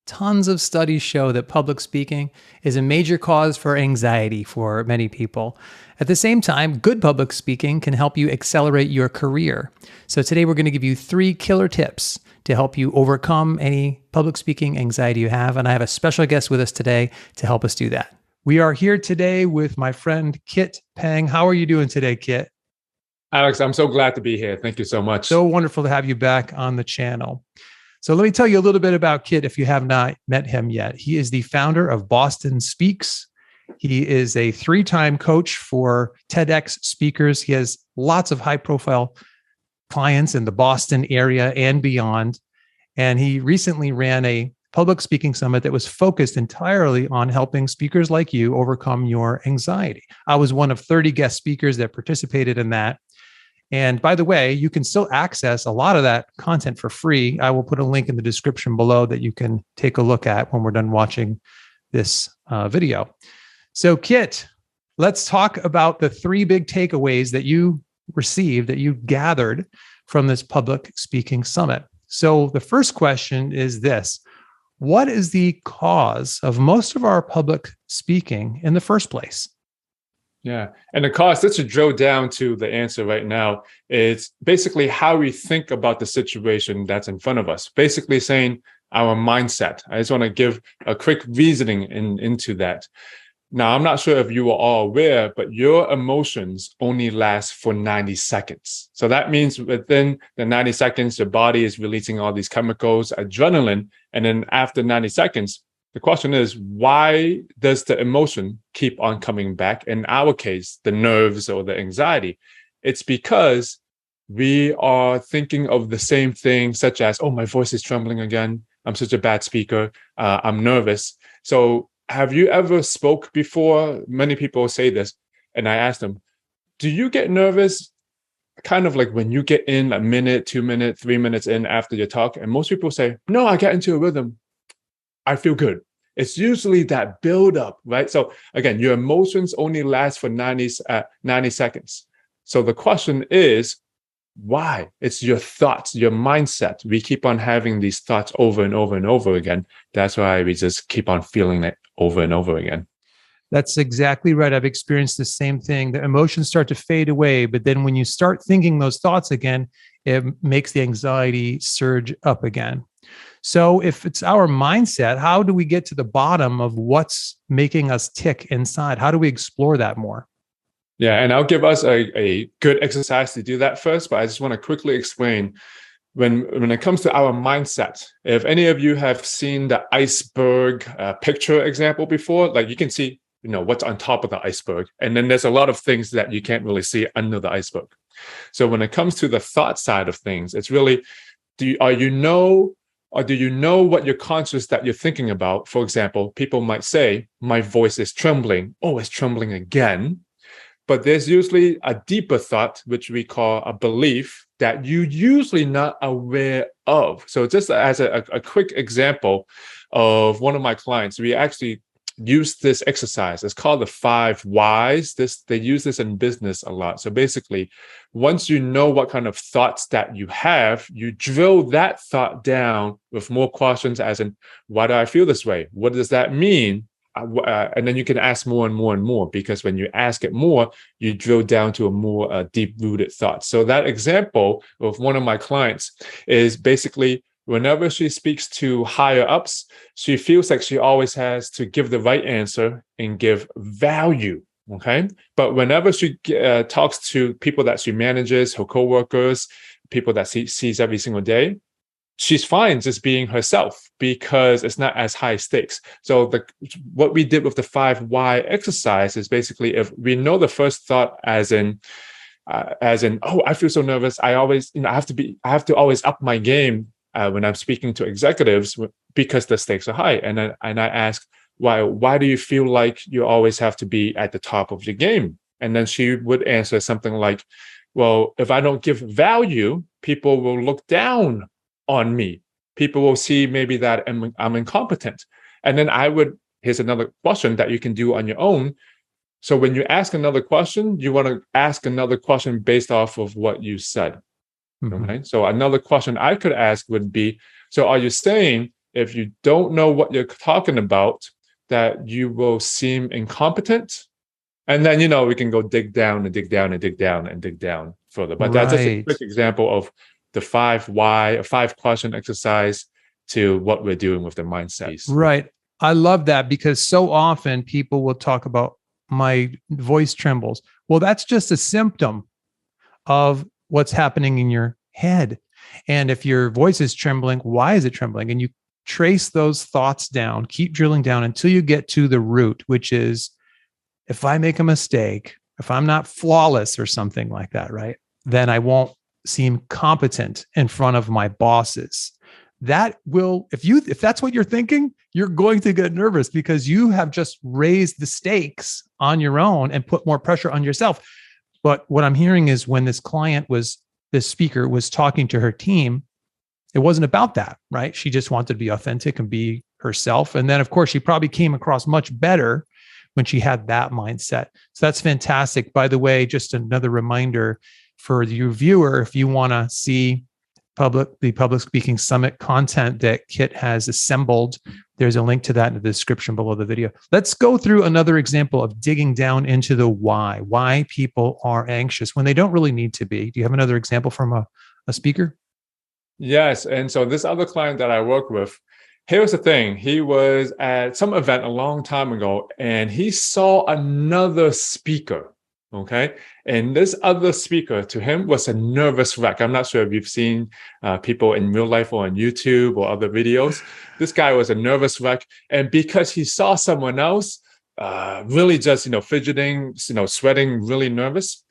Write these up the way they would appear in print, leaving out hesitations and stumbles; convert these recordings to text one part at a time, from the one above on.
Tons of studies show that public speaking is a major cause for anxiety for many people. At the same time, good public speaking can help you accelerate your career. So today we're going to give you 3 killer tips to help you overcome any public speaking anxiety you have. And I have a special guest with us today to help us do that. We are here today with my friend Kit Peng. How are you doing today, Kit? Alex, I'm so glad to be here. Thank you so much. So wonderful to have you back on the channel. So let me tell you a little bit about Kit if you have not met him yet. He is the founder of Boston Speaks. He is a 3-time coach for TEDx speakers. He has lots of high-profile clients in the Boston area and beyond. And he recently ran a public speaking summit that was focused entirely on helping speakers like you overcome your anxiety. I was one of 30 guest speakers that participated in that. And by the way, you can still access a lot of that content for free. I will put a link in the description below that you can take a look at when we're done watching this video. So Kit, let's talk about the 3 big takeaways that you received, that you gathered from this public speaking summit. So the first question is this: what is the cause of most of our public speaking in the first place? Yeah. And the cause, let's drill down to the answer right now. It's basically how we think about the situation that's in front of us. Basically saying our mindset. I just want to give a quick reasoning into that. Now, I'm not sure if you are all aware, but your emotions only last for 90 seconds. So that means within the 90 seconds, your body is releasing all these chemicals, adrenaline. And then after 90 seconds, the question is, why does the emotion keep on coming back? In our case, the nerves or the anxiety. It's because we are thinking of the same thing, such as, oh, my voice is trembling again. I'm such a bad speaker. I'm nervous. So have you ever spoke before? Many people say this. And I ask them, do you get nervous kind of like when you get in a minute, 2 minutes, 3 minutes in after your talk? And most people say, no, I get into a rhythm. I feel good. It's usually that build up, right? So again, your emotions only last for 90 seconds. So the question is, why? It's your thoughts, your mindset. We keep on having these thoughts over and over and over again. That's why we just keep on feeling it over and over again. That's exactly right. I've experienced the same thing. The emotions start to fade away, but then when you start thinking those thoughts again, it makes the anxiety surge up again. So if it's our mindset, how do we get to the bottom of what's making us tick inside? How do we explore that more? Yeah, and I'll give us a good exercise to do that first, but I just want to quickly explain when it comes to our mindset. If any of you have seen the iceberg picture example before, like you can see, what's on top of the iceberg, and then there's a lot of things that you can't really see under the iceberg. So when it comes to the thought side of things, it's really, do you know what you're conscious that you're thinking about? For example, people might say, my voice is trembling. Oh, it's trembling again. But there's usually a deeper thought, which we call a belief, that you're usually not aware of. So just as a quick example of one of my clients, we actually use this exercise. It's called the 5 whys. They use this in business a lot. So basically, once you know what kind of thoughts that you have, you drill that thought down with more questions, as in, why do I feel this way? What does that mean? And then you can ask more and more and more, because when you ask it more, you drill down to a more deep-rooted thought. So that example of one of my clients is basically, whenever she speaks to higher ups, she feels like she always has to give the right answer and give value, okay? But whenever she talks to people that she manages, her coworkers, people that she sees every single day, she's fine just being herself because it's not as high stakes. So what we did with the 5 why exercise is basically, if we know the first thought as in, oh, I feel so nervous. I always, I have to always up my game when I'm speaking to executives because the stakes are high. And I ask, why do you feel like you always have to be at the top of your game? And then she would answer something like, well, if I don't give value, people will look down on me. People will see maybe that I'm incompetent. And then here's another question that you can do on your own. So when you ask another question, you want to ask another question based off of what you said. Mm-hmm. Okay. So another question I could ask would be, so are you saying if you don't know what you're talking about, that you will seem incompetent. And then, we can go dig down and dig down and dig down and dig down further. But that's just a Right. quick example of the 5 why, a 5-question exercise to what we're doing with the mindset piece. Right. I love that, because so often people will talk about my voice trembles. Well, that's just a symptom of what's happening in your head. And if your voice is trembling, why is it trembling? And you trace those thoughts down, keep drilling down until you get to the root, which is, if I make a mistake, if I'm not flawless or something like that, right, then I won't seem competent in front of my bosses. That will, if that's what you're thinking, you're going to get nervous, because you have just raised the stakes on your own and put more pressure on yourself. But what I'm hearing is, when this speaker was talking to her team, it wasn't about that, right? She just wanted to be authentic and be herself. And then, of course, she probably came across much better when she had that mindset. So that's fantastic. By the way, just another reminder for your viewer, if you want to see the Public Speaking Summit content that Kit has assembled, there's a link to that in the description below the video. Let's go through another example of digging down into the why people are anxious when they don't really need to be. Do you have another example from a speaker? Yes. And so this other client that I work with, here's the thing. He was at some event a long time ago, and he saw another speaker. Okay. And this other speaker, to him, was a nervous wreck. I'm not sure if you've seen people in real life or on YouTube or other videos. This guy was a nervous wreck. And because he saw someone else really just, fidgeting, sweating, really nervous,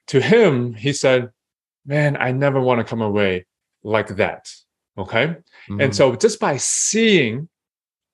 to him, he said, man, I never want to come away like that. Okay. Mm-hmm. And so just by seeing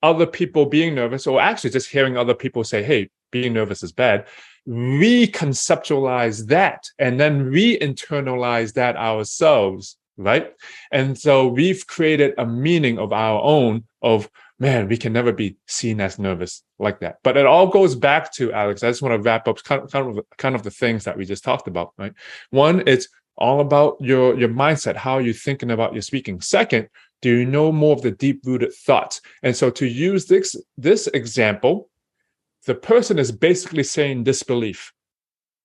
other people being nervous, or actually just hearing other people say, hey, being nervous is bad, reconceptualize that and then re-internalize that ourselves, right? And so we've created a meaning of our own of, man, we can never be seen as nervous like that. But it all goes back to, Alex, I just want to wrap up kind of the things that we just talked about, right? One, it's all about your mindset, how you're thinking about your speaking. Second, do you know more of the deep-rooted thoughts? And so to use this example, the person is basically saying disbelief.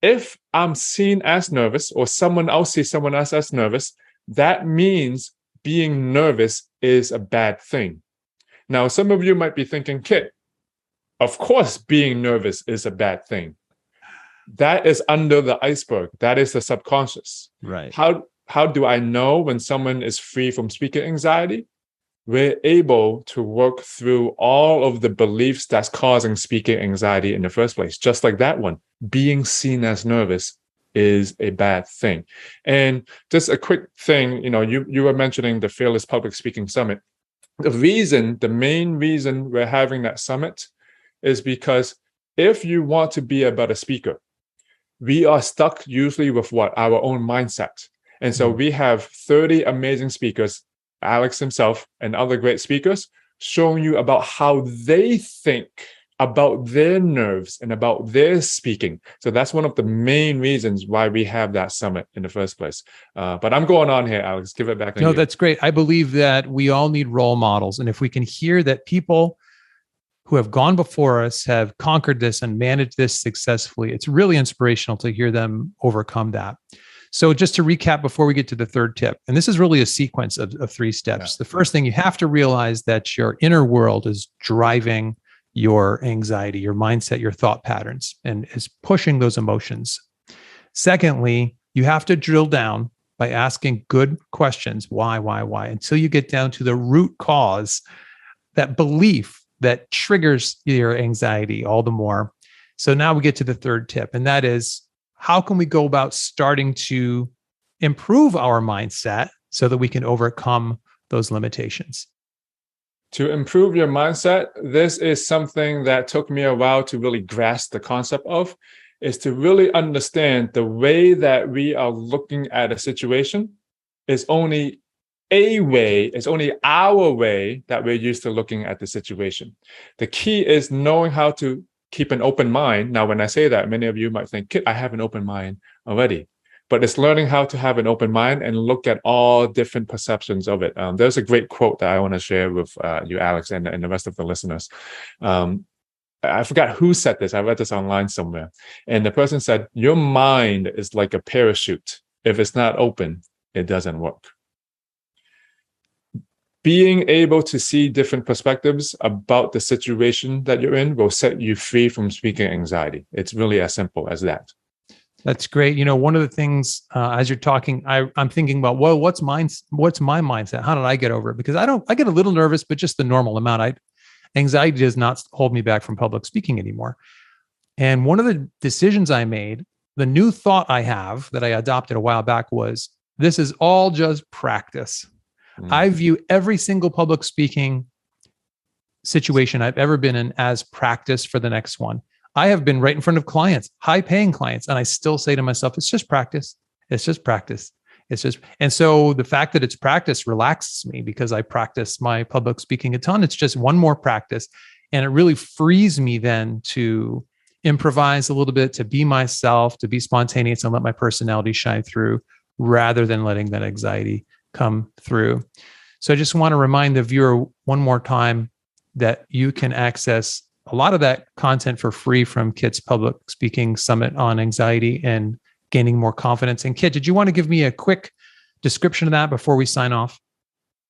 If I'm seen as nervous, or someone else sees someone else as nervous, that means being nervous is a bad thing. Now, some of you might be thinking, Kit, of course being nervous is a bad thing. That is under the iceberg. That is the subconscious. Right. How do I know when someone is free from speaker anxiety? We're able to work through all of the beliefs that's causing speaking anxiety in the first place. Just like that one, being seen as nervous is a bad thing. And just a quick thing, you were mentioning the Fearless Public Speaking Summit. The main reason we're having that summit is because if you want to be a better speaker, we are stuck usually with our own mindset. And so we have 30 amazing speakers, Alex himself and other great speakers, showing you about how they think about their nerves and about their speaking. So that's one of the main reasons why we have that summit in the first place. But I'm going on here, Alex. Give it back to you. No, that's great. I believe that we all need role models. And if we can hear that people who have gone before us have conquered this and managed this successfully, it's really inspirational to hear them overcome that. So just to recap before we get to the third tip, and this is really a sequence of 3 steps. Yeah. The first thing, you have to realize that your inner world is driving your anxiety, your mindset, your thought patterns, and is pushing those emotions. Secondly, you have to drill down by asking good questions. Why, until you get down to the root cause, that belief that triggers your anxiety all the more. So now we get to the third tip, and that is, how can we go about starting to improve our mindset so that we can overcome those limitations? To improve your mindset, this is something that took me a while to really grasp the concept of, is to really understand the way that we are looking at a situation is only a way, it's only our way that we're used to looking at the situation. The key is knowing how to keep an open mind. Now, when I say that, many of you might think, Kit, I have an open mind already. but it's learning how to have an open mind and look at all different perceptions of it. There's a great quote that I want to share with you, Alex, and the rest of the listeners. I forgot who said this. I read this online somewhere. And the person said, your mind is like a parachute. If it's not open, it doesn't work. Being able to see different perspectives about the situation that you're in will set you free from speaking anxiety. It's really as simple as that. That's great. One of the things as you're talking, I'm thinking about, well, what's my mindset? How did I get over it? Because I get a little nervous, but just the normal amount. Anxiety does not hold me back from public speaking anymore. And one of the decisions I made, the new thought I have that I adopted a while back was, this is all just practice. I view every single public speaking situation I've ever been in as practice for the next one. I have been right in front of clients, high paying clients, and I still say to myself, it's just practice. It's just practice. And so the fact that it's practice relaxes me because I practice my public speaking a ton. It's just one more practice. And it really frees me then to improvise a little bit, to be myself, to be spontaneous and let my personality shine through rather than letting that anxiety come through. So I just want to remind the viewer one more time that you can access a lot of that content for free from Kit's Public Speaking Summit on anxiety and gaining more confidence. And Kit, did you want to give me a quick description of that before we sign off?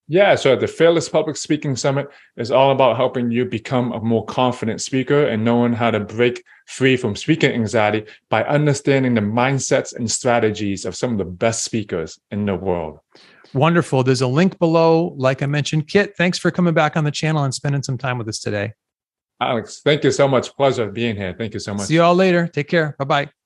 Yeah, so the Fearless Public Speaking Summit is all about helping you become a more confident speaker and knowing how to break free from speaking anxiety by understanding the mindsets and strategies of some of the best speakers in the world. Wonderful. There's a link below. Like I mentioned, Kit, thanks for coming back on the channel and spending some time with us today. Alex, thank you so much. Pleasure being here. Thank you so much. See you all later. Take care. Bye-bye.